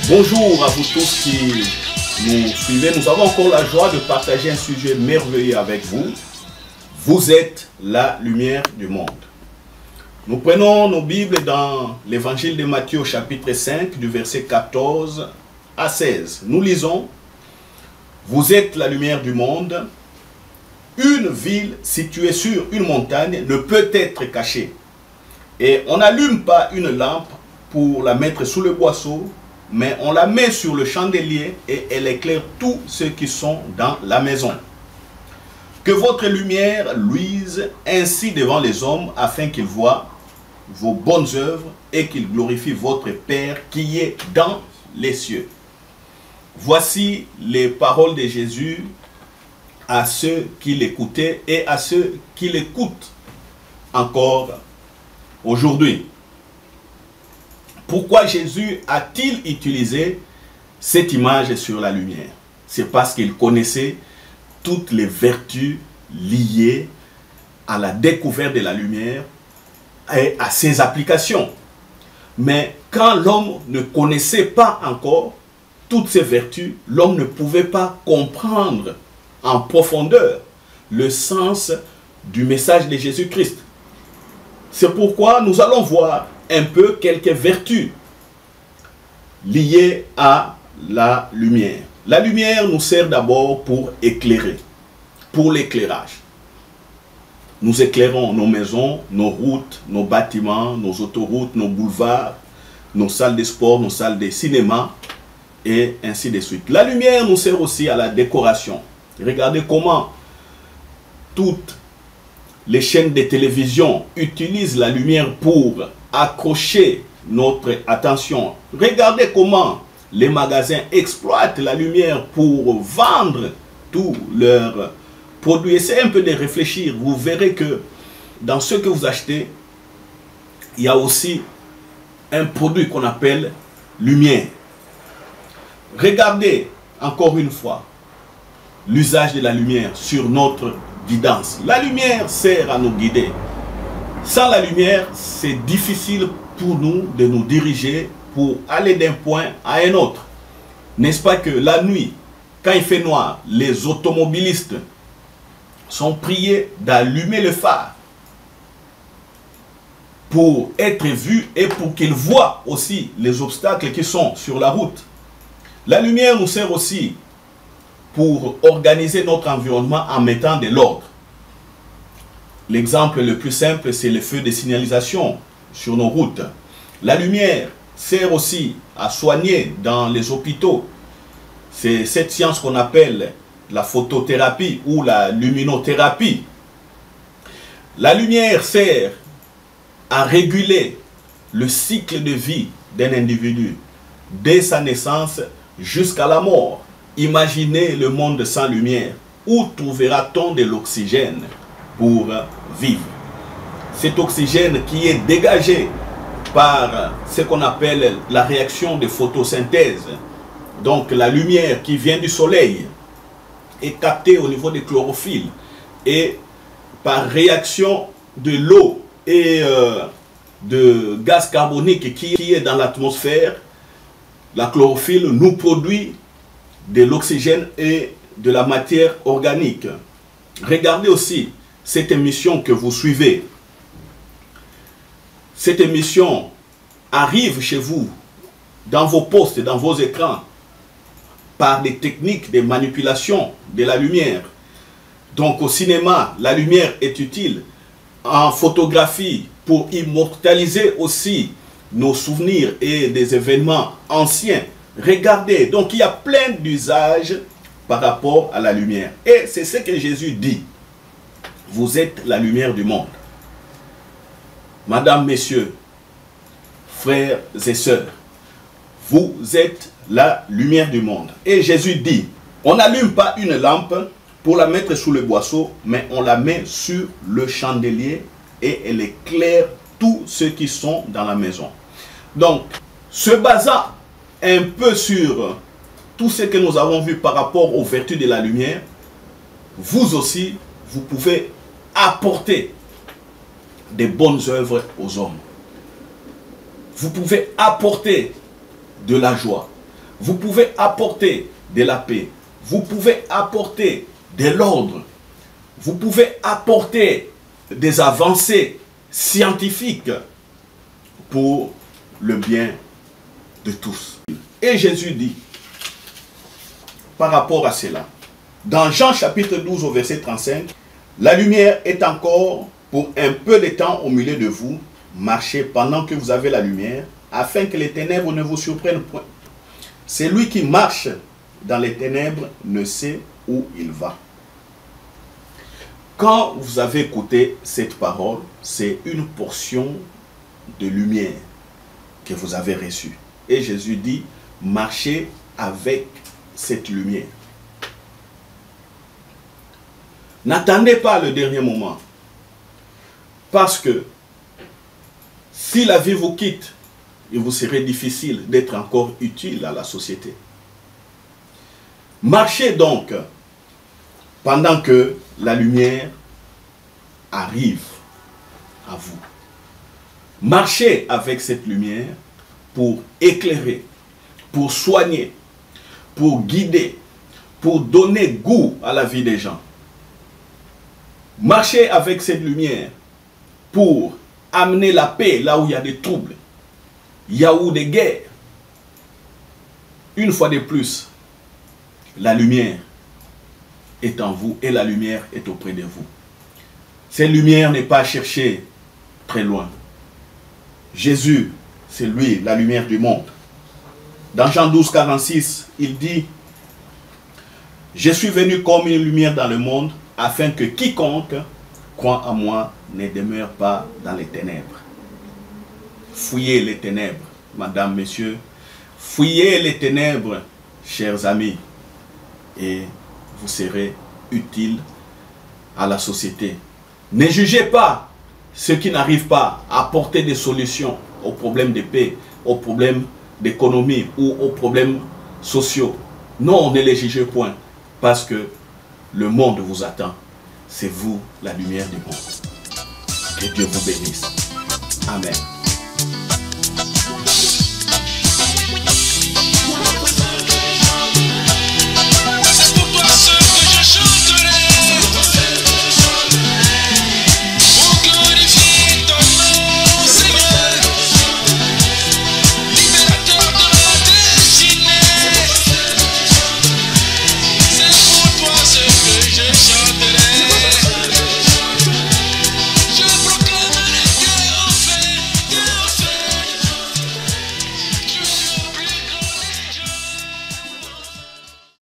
Bonjour à vous tous qui nous suivez. Nous avons encore la joie de partager un sujet merveilleux avec vous. Vous êtes la lumière du monde. Nous prenons nos Bibles dans l'évangile de Matthieu au chapitre 5 du verset 14 à 16. Nous lisons: Vous êtes la lumière du monde. Une ville située sur une montagne ne peut être cachée. Et on n'allume pas une lampe pour la mettre sous le boisseau, mais on la met sur le chandelier et elle éclaire tous ceux qui sont dans la maison. Que votre lumière luise ainsi devant les hommes, afin qu'ils voient vos bonnes œuvres et qu'ils glorifient votre Père qui est dans les cieux. Voici les paroles de Jésus à ceux qui l'écoutaient et à ceux qui l'écoutent encore aujourd'hui. Pourquoi Jésus a-t-il utilisé cette image sur la lumière? C'est parce qu'il connaissait toutes les vertus liées à la découverte de la lumière et à ses applications. Mais quand l'homme ne connaissait pas encore toutes ces vertus, l'homme ne pouvait pas comprendre en profondeur le sens du message de Jésus-Christ. C'est pourquoi nous allons voir un peu quelques vertus liées à la lumière. La lumière nous sert d'abord pour éclairer, pour l'éclairage. Nous éclairons nos maisons, nos routes, nos bâtiments, nos autoroutes, nos boulevards, nos salles de sport, nos salles de cinéma et ainsi de suite. La lumière nous sert aussi à la décoration. Regardez comment toutes les chaînes de télévision utilisent la lumière pour accrocher notre attention. Regardez comment les magasins exploitent la lumière pour vendre tous leurs produits. Essayez un peu de réfléchir. Vous verrez que dans ce que vous achetez, il y a aussi un produit qu'on appelle lumière. Regardez encore une fois l'usage de la lumière sur notre guidance. La lumière sert à nous guider. Sans la lumière, c'est difficile pour nous de nous diriger pour aller d'un point à un autre. N'est-ce pas que la nuit, quand il fait noir, les automobilistes sont priés d'allumer le phare pour être vus et pour qu'ils voient aussi les obstacles qui sont sur la route. La lumière nous sert aussi pour organiser notre environnement en mettant de l'ordre. L'exemple le plus simple, c'est le feu de signalisation sur nos routes. La lumière sert aussi à soigner dans les hôpitaux. C'est cette science qu'on appelle la photothérapie ou la luminothérapie. La lumière sert à réguler le cycle de vie d'un individu, dès sa naissance jusqu'à la mort. Imaginez le monde sans lumière. Où trouvera-t-on de l'oxygène pour vivre? Cet oxygène qui est dégagé par ce qu'on appelle la réaction de photosynthèse, donc la lumière qui vient du soleil, est captée au niveau des chlorophylles et par réaction de l'eau et de gaz carbonique qui est dans l'atmosphère, la chlorophylle nous produit de l'oxygène et de la matière organique. Regardez aussi cette émission que vous suivez. Cette émission arrive chez vous, dans vos postes, dans vos écrans, par des techniques de manipulation de la lumière. Donc au cinéma, la lumière est utile. En photographie, pour immortaliser aussi nos souvenirs et des événements anciens. Regardez, donc il y a plein d'usages par rapport à la lumière. Et c'est ce que Jésus dit. Vous êtes la lumière du monde. Madame, messieurs, frères et sœurs, vous êtes la lumière du monde. Et Jésus dit, on n'allume pas une lampe pour la mettre sous le boisseau, mais on la met sur le chandelier et elle éclaire tous ceux qui sont dans la maison. Donc, se basant un peu sur tout ce que nous avons vu par rapport aux vertus de la lumière, vous aussi, vous pouvez apporter des bonnes œuvres aux hommes. Vous pouvez apporter de la joie. Vous pouvez apporter de la paix. Vous pouvez apporter de l'ordre. Vous pouvez apporter des avancées scientifiques pour le bien de tous. Et Jésus dit, par rapport à cela, dans Jean chapitre 12 au verset 35, « La lumière est encore pour un peu de temps au milieu de vous, marchez pendant que vous avez la lumière, afin que les ténèbres ne vous surprennent point. Celui qui marche dans les ténèbres ne sait où il va. » Quand vous avez écouté cette parole, c'est une portion de lumière que vous avez reçue. Et Jésus dit, marchez avec cette lumière. N'attendez pas le dernier moment. Parce que si la vie vous quitte, il vous serait difficile d'être encore utile à la société. Marchez donc pendant que la lumière arrive à vous. Marchez avec cette lumière pour éclairer, pour soigner, pour guider, pour donner goût à la vie des gens. Marchez avec cette lumière pour amener la paix là où il y a des troubles, il y a où des guerres. Une fois de plus, la lumière est en vous et la lumière est auprès de vous. Cette lumière n'est pas cherchée très loin. Jésus, c'est lui, la lumière du monde. Dans Jean 12, 46, il dit, « Je suis venu comme une lumière dans le monde, afin que quiconque croit en moi ne demeure pas dans les ténèbres. » Fouillez les ténèbres, madame, messieurs. Fouillez les ténèbres, chers amis, et vous serez utiles à la société. Ne jugez pas ceux qui n'arrivent pas à apporter des solutions aux problèmes de paix, aux problèmes d'économie ou aux problèmes sociaux. Non, ne les jugez point, parce que le monde vous attend. C'est vous la lumière du monde. Que Dieu vous bénisse. Amen.